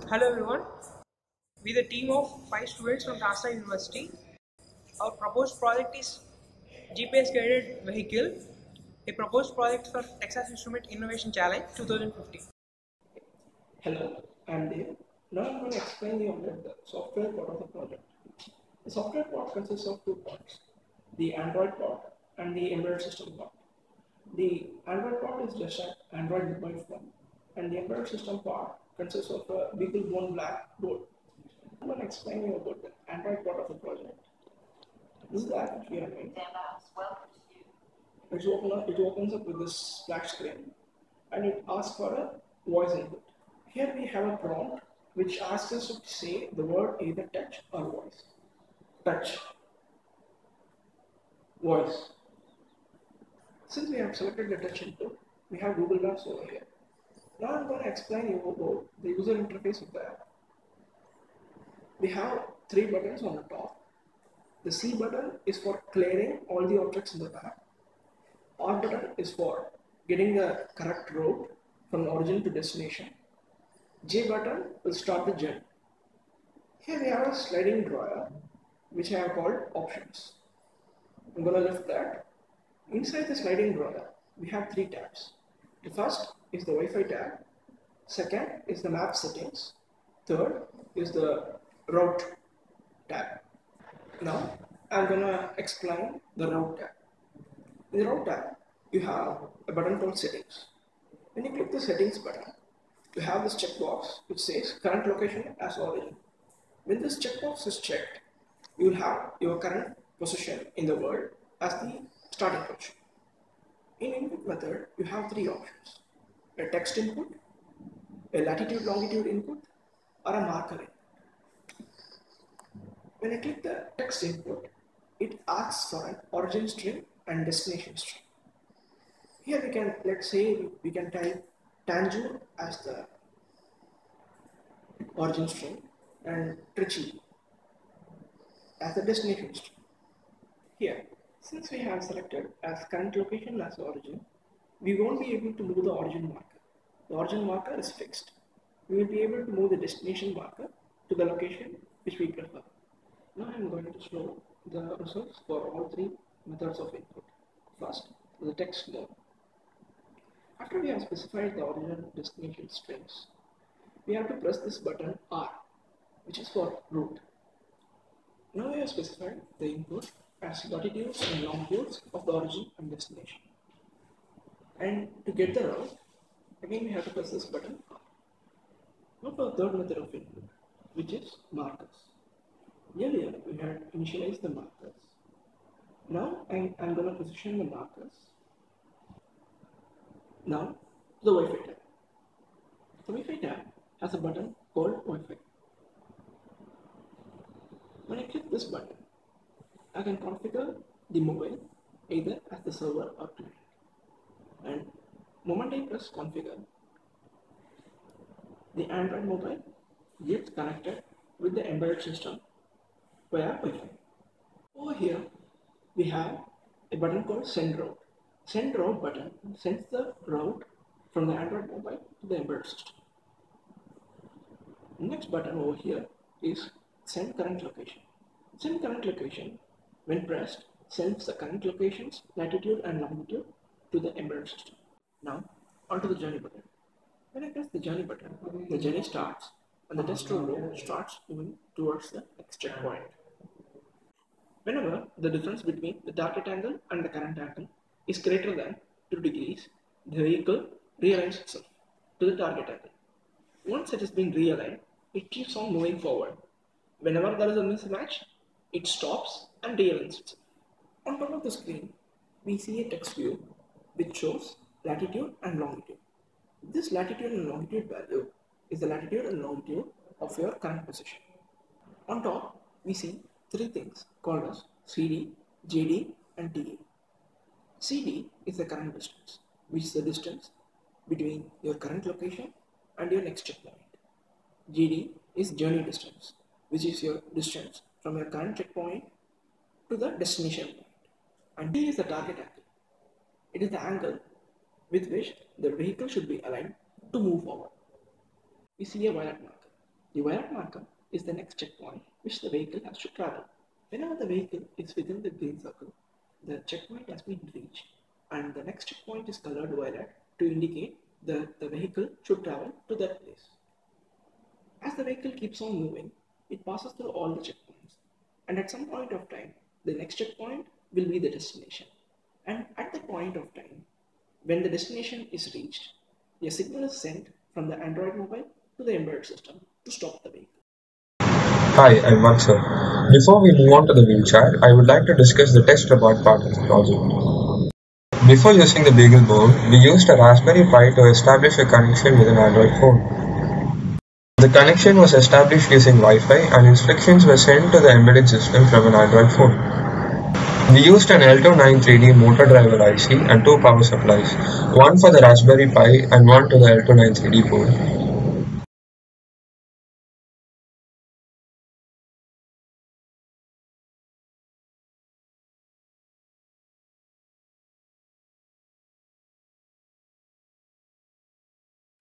Hello everyone, we the team of 5 students from Tasta University. Our proposed project is GPS guided vehicle, a proposed project for Texas Instrument Innovation Challenge 2015. Hello, I'm Dave. Now I'm going to explain you about the software part of the project. The software part consists of two parts, the Android part and the embedded system part. The Android part is just an Android mobile phone, and the embedded system part consists of a beagle-bone black board. I'm going to explain you about the Android part of the project. This is the app which we are doing. It opens up with this splash screen, and it asks for a voice input. Here we have a prompt which asks us to say the word either touch or voice. Touch, voice. Since we have selected the touch input, we have Google Maps over here. Now I'm going to explain you about the user interface of the app. We have 3 buttons on the top. The C button is for clearing all the objects in the map. R button is for getting the correct route from origin to destination. J button will start the journey. Here we have a sliding drawer which I have called options. I'm going to lift that. Inside the sliding drawer we have 3 tabs. The first is the Wi-Fi tab, second is the map settings, third is the route tab. Now I'm going to explain the route tab. In the route tab you have a button called settings. When you click the settings button, you have this checkbox which says current location as origin. When this checkbox is checked, you will have your current position in the world as the starting position. In input method, you have 3 options: a text input, a latitude-longitude input, or a marker input. When I click the text input, it asks for an origin string and destination string. Here we can, let's say, we can type Tanjore as the origin string and Trichy as the destination string. Here, since we have selected as current location as origin, we won't be able to move the origin marker. The origin marker is fixed. We will be able to move the destination marker to the location which we prefer. Now I am going to show the results for all 3 methods of input. First, the text mode. After we have specified the origin and destination strings, we have to press this button R, which is for route. Now we have specified the input as latitudes and longitudes of the origin and destination. And to get the route, again we have to press this button R. Now for the third method of input, which is markers. Earlier we had initialized the markers. Now I'm going to position the markers. Now the Wi-Fi tab. The Wi-Fi tab has a button called Wi-Fi. When I click this button, I can configure the mobile either as the server or client. And the moment I press configure, the Android mobile gets connected with the embedded system via Wi-Fi. Over here, we have a button called send route. Send route button sends the route from the Android mobile to the embedded system. The next button over here is send current location. Send current location, when pressed, sends the current locations, latitude and longitude to the embedded system. Now onto the journey button. When I press the journey button, the journey starts and the test row starts moving towards the next checkpoint. Whenever the difference between the target angle and the current angle is greater than 2 degrees, the vehicle realigns itself to the target angle. Once it has been realigned, it keeps on moving forward. Whenever there is a mismatch, it stops and realigns itself. On top of the screen, we see a text view which shows latitude and longitude. This latitude and longitude value is the latitude and longitude of your current position. On top, we see 3 things called as CD, JD and TA. CD is the current distance, which is the distance between your current location and your next checkpoint. JD is journey distance, which is your distance from your current checkpoint to the destination point. And T is the target angle. It is the angle with which the vehicle should be aligned to move forward. We see a violet marker. The violet marker is the next checkpoint which the vehicle has to travel. Whenever the vehicle is within the green circle, the checkpoint has been reached, and the next checkpoint is colored violet to indicate that the vehicle should travel to that place. As the vehicle keeps on moving, it passes through all the checkpoints, and at some point of time, the next checkpoint will be the destination. And at that point of time, when the destination is reached, a signal is sent from the Android mobile to the embedded system to stop the vehicle. Hi, I'm Mansur. Before we move on to the wheel chart, I would like to discuss the test report part of the project. Before using the Beagle board, we used a Raspberry Pi to establish a connection with an Android phone. The connection was established using Wi-Fi and instructions were sent to the embedded system from an Android phone. We used an L293D motor driver IC and two power supplies, one for the Raspberry Pi and one to the L293D board.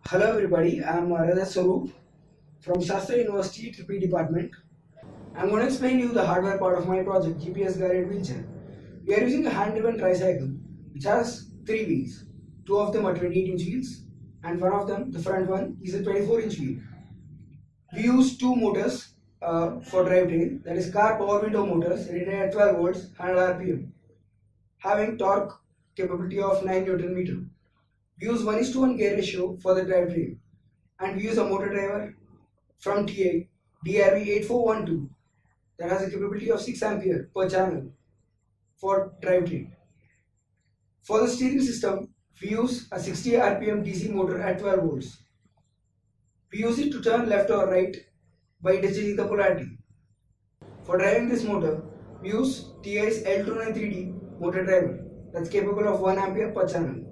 Hello everybody, I am Radha Sarup from Shastra University TP department. I am going to explain you the hardware part of my project, GPS guided wheelchair. We are using a hand-driven tricycle which has 3 wheels. 2 of them are 28-inch wheels and one of them, the front one, is a 24-inch wheel. We use 2 motors for drivetrain, that is car power window motors rated at 12 volts, 100 rpm, having torque capability of 9 Newton meter. We use 1:1 gear ratio for the drivetrain, and we use a motor driver from Tiic DRV8412 that has a capability of 6 ampere per channel for drivetrain. For the steering system, we use a 60 rpm DC motor at 12 volts. We use it to turn left or right by adjusting the polarity. For driving this motor, we use TI's L293D motor driver that's capable of 1 ampere per channel.